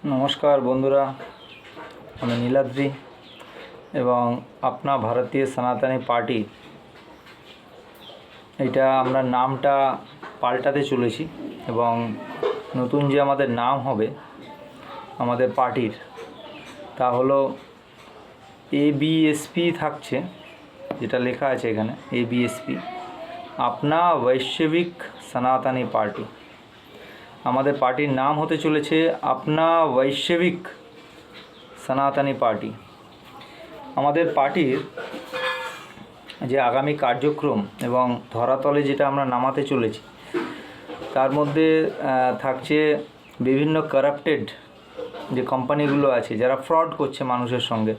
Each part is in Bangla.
नमस्कार बंधुरा আমি নীলাদ্রি এবং अपना भारतीय सनातनी पार्टी এটা আমরা নামটা পাল্টাতে চলেছি এবং নতুন যে আমাদের নাম হবে আমাদের পার্টির তা হলো एबीएसपी থাকছে যেটা লেখা আছে এখানে एबीएसपी अपना वैश्विक सनातनी पार्टी আমাদের পার্টির নাম হতে চলেছে अपना वैश्विक सनातनी पार्टी আমাদের পার্টির যে আগামী কার্যক্রম এবং ধরাতলে যেটা আমরা নামাতে চলেছি তার মধ্যে থাকছে বিভিন্ন কারাপ্টেড যে কোম্পানিগুলো আছে যারা ফ্রড করছে মানুষের সঙ্গে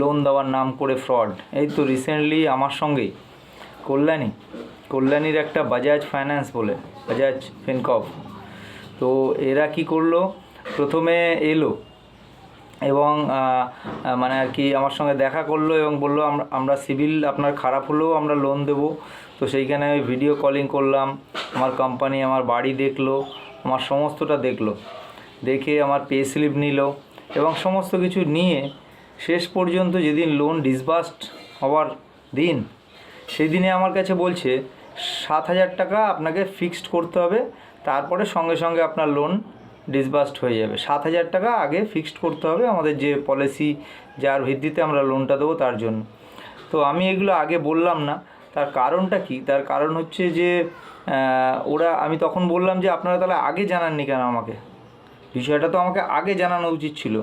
লোন দেওয়ার নাম করে ফ্রড। এই তো রিসেন্টলি আমার সঙ্গেই কল্যাণীর একটা বাজাজ ফাইন্যান্স বলে বাজাজ ফিনকর্প, তো এরা কি করলো, প্রথমে এলো এবং মানে আর কি আমার সঙ্গে দেখা করলো এবং বললো আমরা সিভিল আপনার খারাপ হলেও আমরা লোন দেবো। তো সেইখানে আমি ভিডিও কলিং করলাম, আমার কোম্পানি আমার বাড়ি দেখলো, আমার সমস্তটা দেখলো, দেখে আমার পে স্লিপ নিল এবং সমস্ত কিছু নিয়ে শেষ পর্যন্ত যেদিন লোন ডিসবার্সড হওয়ার দিন সেই দিনে আমার কাছে বলছে 7,000 টাকা আপনাকে ফিক্সড করতে হবে, তারপরে সঙ্গে সঙ্গে আপনার লোন ডিসবার্সড হয়ে যাবে। 7,000 টাকা আগে ফিক্সড করতে হবে আমাদের যে পলিসি যার ভিত্তিতে আমরা লোনটা দেবো তার জন্য। তো আমি এগুলো আগে বললাম না, তার কারণটা কি, তার কারণ হচ্ছে যে আমি তখন বললাম যে আপনারা তাহলে আগে জানাননি কেন আমাকে, বিষয়টা তো আমাকে আগে জানানো উচিত ছিল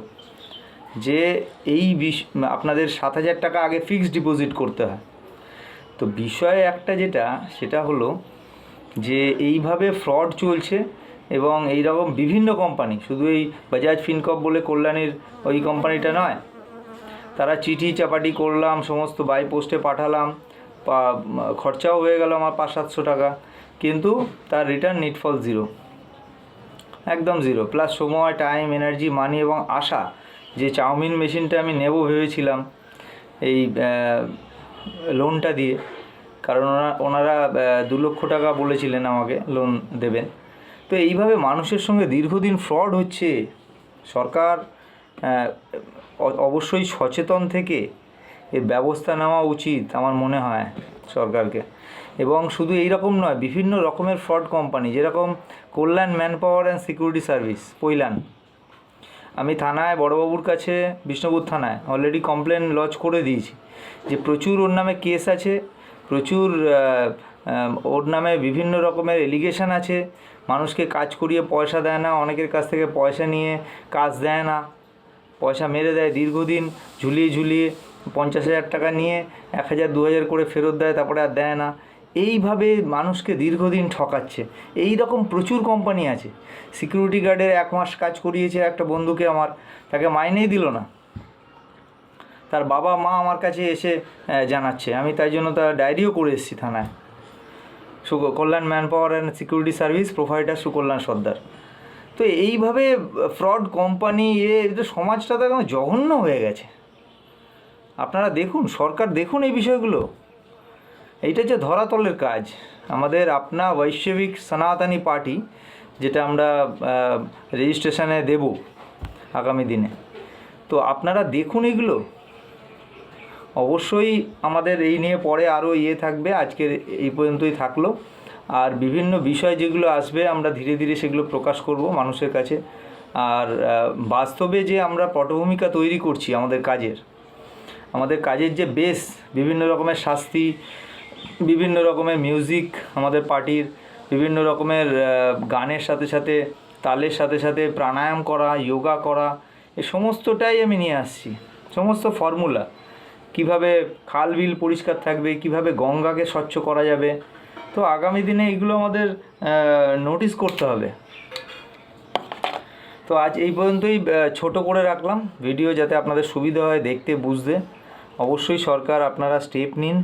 যে আপনাদের 7,000 টাকা আগে ফিক্সড ডিপোজিট করতে হয়। তো বিষয় একটা সেটা হলো যে এইভাবে ফ্রড চলছে এবং এই রকম বিভিন্ন কোম্পানি, শুধু এই বাজাজ ফিনকর্প বলে কল্যাণীর ওই কোম্পানিটা নয়, তারা চিঠি চাপাটি করলাম, সমস্ত বাই পোস্টে পাঠালাম, খরচাও হয়ে গেল আমার 500-700 টাকা, কিন্তু তার রিটার্ন নিটফল জিরো, একদম জিরো, প্লাস সময়, টাইম, এনার্জি, মানি এবং আশা যে চাউমিন মেশিনটা আমি নেব ভেবেছিলাম এই লোনটা দিয়ে, কারণ ওনারা 2 লক্ষ টাকা বলেছিলেন আমাকে লোন দেবেন। তো এইভাবে মানুষের সঙ্গে দীর্ঘদিন ফ্রড হচ্ছে। সরকার অবশ্যই সচেতন থেকে এর ব্যবস্থা নেওয়া উচিত আমার মনে হয় সরকারকে। এবং শুধু এই রকম নয়, বিভিন্ন রকমের ফ্রড কোম্পানি, যেরকম Kalyan manpower and security service Pailan, আমি থানায় বড়বাবুর কাছে বিষ্ণুপুর থানায় অলরেডি কমপ্লেন লজ করে দিয়েছি যে প্রচুর ওর নামে কেস আছে, প্রচুর ওর নামে বিভিন্ন রকমের এলিগেশন আছে, মানুষকে কাজ করিয়ে পয়সা দেয় না, অনেকের কাছ থেকে পয়সা নিয়ে কাজ দেয় না, পয়সা মেরে দেয়, দীর্ঘদিন ঝুলিয়ে 50,000 টাকা নিয়ে 1,000-2,000 করে ফেরত দেয়, তারপরে আর দেয় না। এইভাবে মানুষকে দীর্ঘদিন ঠকাচ্ছে। এই রকম প্রচুর কোম্পানি আছে। সিকিউরিটি গার্ডের 1 মাস কাজ করিয়েছে একটা বন্ধুকে আমার, তাকে মাইনেই দিল না, তার বাবা মা আমার কাছে এসে জানাচ্ছে, আমি তাই জন্য তার ডায়েরিও করে এসেছি থানায়। Kalyan manpower and security service provider Sukalyan Sardar. তো এইভাবে ফ্রড কোম্পানি সমাজটা তো এখন জঘন্য হয়ে গেছে। আপনারা দেখুন, সরকার দেখুন এই বিষয়গুলো, এইটা যে ধরাতলের কাজ। আমাদের আপনা বৈশ্বিক সনাতনী পার্টি যেটা আমরা রেজিস্ট্রেশনে দেব আগামী দিনে, তো আপনারা দেখুন এগুলো। অবশ্যই আমাদের এই নিয়ে পরে আরও থাকবে, আজকের এই পর্যন্তই থাকলো। আর বিভিন্ন বিষয় যেগুলো আসবে আমরা ধীরে ধীরে সেগুলো প্রকাশ করব মানুষের কাছে। আর বাস্তবে যে আমরা পটভূমিকা তৈরি করছি আমাদের কাজের যে বেস, বিভিন্ন রকমের শাস্তি, বিভিন্ন রকমের মিউজিক, আমাদের পার্টির বিভিন্ন রকমের গানের সাথে সাথে তালের সাথে সাথে প্রাণায়াম করা, যোগা করা, এই সমস্তটাই আমি নিয়ে আসছি, সমস্ত ফর্মুলা, কিভাবে খাল বিল পরিষ্কার থাকবে, কিভাবে গঙ্গাকে স্বচ্ছ করা যাবে। তো আগামী দিনে এগুলো আমাদের নোটিস করতে হবে। তো আজ এই পর্যন্তই ছোট করে রাখলাম ভিডিও, যাতে আপনাদের সুবিধা হয় দেখতে বুঝতে। অবশ্যই সরকার আপনারা স্টেপ নিন,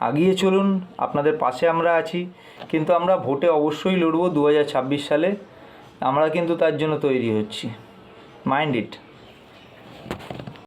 আগিয়ে চলুন, আপনাদের পাশে আমরা আছি, কিন্তু আমরা ভোটে অবশ্যই লড়ব 2026 সালে। আমরা কিন্তু তার জন্য তৈরি হচ্ছি, মাইন্ড ইট।